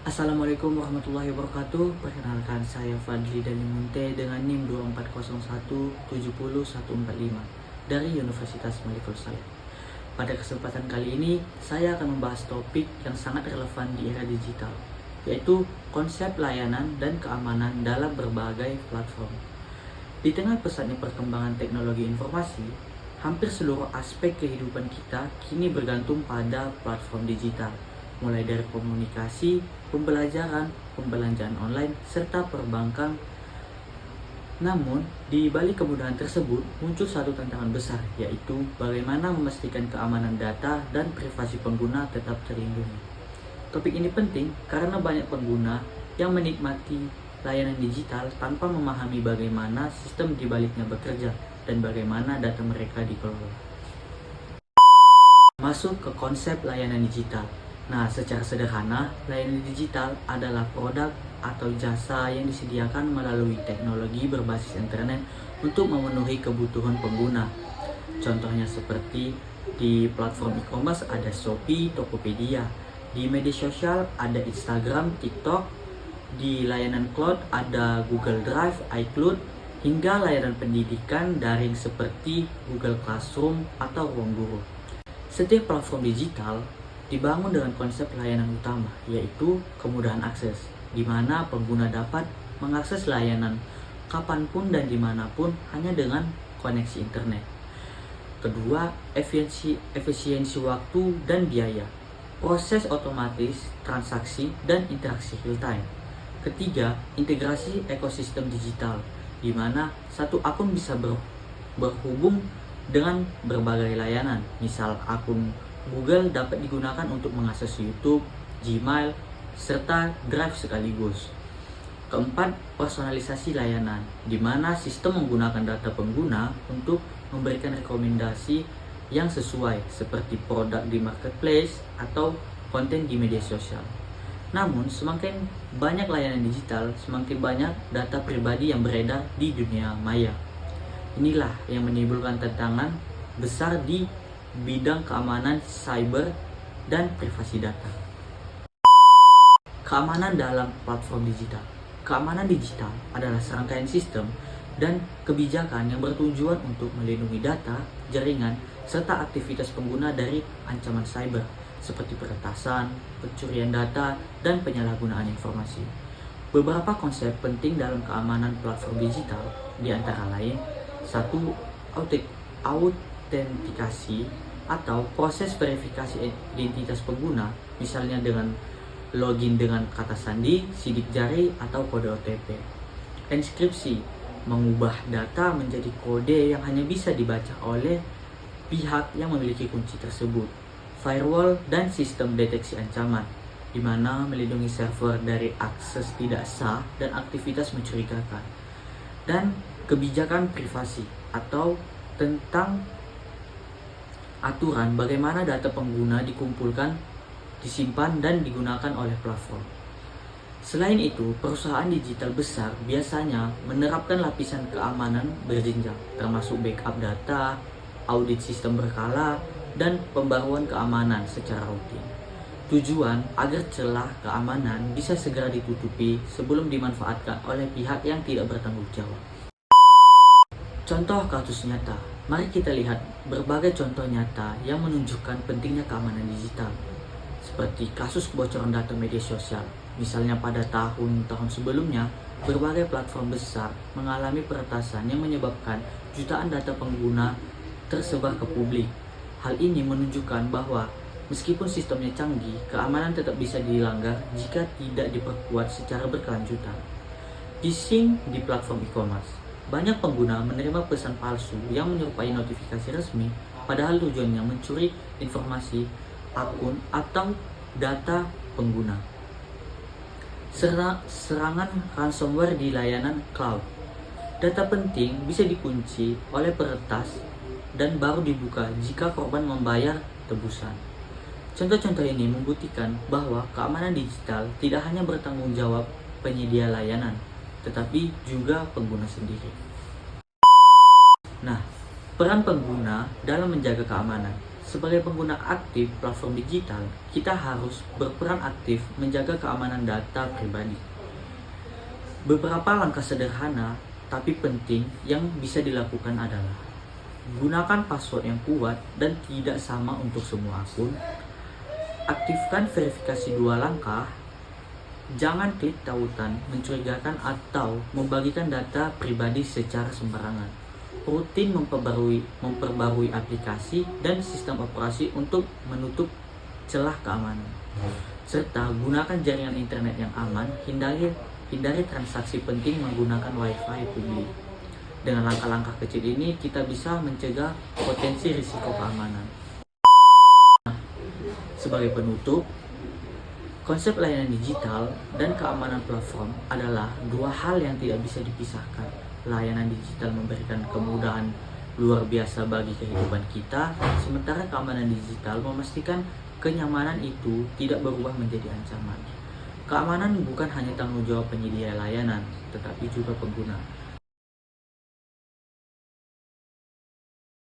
Assalamualaikum warahmatullahi wabarakatuh. Perkenalkan, saya Fadli Danimunte dengan NIM 240170145 dari Universitas Malikul Saleh. Pada kesempatan kali ini, saya akan membahas topik yang sangat relevan di era digital, yaitu konsep layanan dan keamanan dalam berbagai platform. Di tengah pesatnya perkembangan teknologi informasi, hampir seluruh aspek kehidupan kita kini bergantung pada platform digital, mulai dari komunikasi, pembelajaran, pembelanjaan online, serta perbankan. Namun, di balik kemudahan tersebut, muncul satu tantangan besar, yaitu bagaimana memastikan keamanan data dan privasi pengguna tetap terlindungi. Topik ini penting karena banyak pengguna yang menikmati layanan digital tanpa memahami bagaimana sistem di baliknya bekerja dan bagaimana data mereka dikelola. Masuk ke konsep layanan digital. Nah, secara sederhana, layanan digital adalah produk atau jasa yang disediakan melalui teknologi berbasis internet untuk memenuhi kebutuhan pengguna. Contohnya seperti di platform e-commerce ada Shopee, Tokopedia. Di media sosial ada Instagram, TikTok. Di layanan cloud ada Google Drive, iCloud, hingga layanan pendidikan daring seperti Google Classroom atau Ruang Guru. Setiap platform digital dibangun dengan konsep layanan utama, yaitu kemudahan akses, di mana pengguna dapat mengakses layanan kapanpun dan dimanapun hanya dengan koneksi internet. Kedua, efisiensi waktu dan biaya, proses otomatis, transaksi, dan interaksi real time. Ketiga, integrasi ekosistem digital, di mana satu akun bisa berhubung dengan berbagai layanan, misal akun Google dapat digunakan untuk mengakses YouTube, Gmail, serta Drive sekaligus. Keempat, personalisasi layanan, di mana sistem menggunakan data pengguna untuk memberikan rekomendasi yang sesuai, seperti produk di marketplace atau konten di media sosial. Namun, semakin banyak layanan digital, semakin banyak data pribadi yang beredar di dunia maya. Inilah yang menimbulkan tantangan besar di bidang keamanan cyber dan privasi data. Keamanan dalam platform digital. Keamanan digital adalah serangkaian sistem dan kebijakan yang bertujuan untuk melindungi data, jaringan, serta aktivitas pengguna dari ancaman cyber seperti peretasan, pencurian data, dan penyalahgunaan informasi. Beberapa konsep penting dalam keamanan platform digital di antara lain: 1. Autentikasi atau proses verifikasi identitas pengguna, misalnya dengan login dengan kata sandi, sidik jari, atau kode OTP. Enkripsi, mengubah data menjadi kode yang hanya bisa dibaca oleh pihak yang memiliki kunci tersebut. Firewall dan sistem deteksi ancaman, di mana melindungi server dari akses tidak sah dan aktivitas mencurigakan. Dan kebijakan privasi atau tentang aturan bagaimana data pengguna dikumpulkan, disimpan, dan digunakan oleh platform. Selain itu, perusahaan digital besar biasanya menerapkan lapisan keamanan berjenjang, termasuk backup data, audit sistem berkala, dan pembaruan keamanan secara rutin. Tujuan agar celah keamanan bisa segera ditutupi sebelum dimanfaatkan oleh pihak yang tidak bertanggung jawab. Contoh kasus nyata. Mari kita lihat berbagai contoh nyata yang menunjukkan pentingnya keamanan digital. Seperti kasus kebocoran data media sosial. Misalnya pada tahun-tahun sebelumnya, berbagai platform besar mengalami peretasan yang menyebabkan jutaan data pengguna tersebar ke publik. Hal ini menunjukkan bahwa meskipun sistemnya canggih, keamanan tetap bisa dilanggar jika tidak diperkuat secara berkelanjutan. Phishing di platform e-commerce. Banyak pengguna menerima pesan palsu yang menyerupai notifikasi resmi, padahal tujuannya mencuri informasi akun atau data pengguna. Serangan ransomware di layanan cloud. Data penting bisa dikunci oleh peretas dan baru dibuka jika korban membayar tebusan. Contoh-contoh ini membuktikan bahwa keamanan digital tidak hanya bertanggung jawab penyedia layanan, tetapi juga pengguna sendiri. Nah, peran pengguna dalam menjaga keamanan. Sebagai pengguna aktif platform digital, kita harus berperan aktif menjaga keamanan data pribadi. Beberapa langkah sederhana tapi penting yang bisa dilakukan adalah: gunakan password yang kuat dan tidak sama untuk semua akun. Aktifkan verifikasi 2 langkah. Jangan klik tautan mencurigakan atau membagikan data pribadi secara sembarangan. Rutin memperbarui aplikasi dan sistem operasi untuk menutup celah keamanan. Serta gunakan jaringan internet yang aman, hindari transaksi penting menggunakan wifi publik. Dengan langkah-langkah kecil ini, kita bisa mencegah potensi risiko keamanan. Sebagai penutup, konsep layanan digital dan keamanan platform adalah 2 hal yang tidak bisa dipisahkan. Layanan digital memberikan kemudahan luar biasa bagi kehidupan kita, sementara keamanan digital memastikan kenyamanan itu tidak berubah menjadi ancaman. Keamanan bukan hanya tanggung jawab penyedia layanan, tetapi juga pengguna.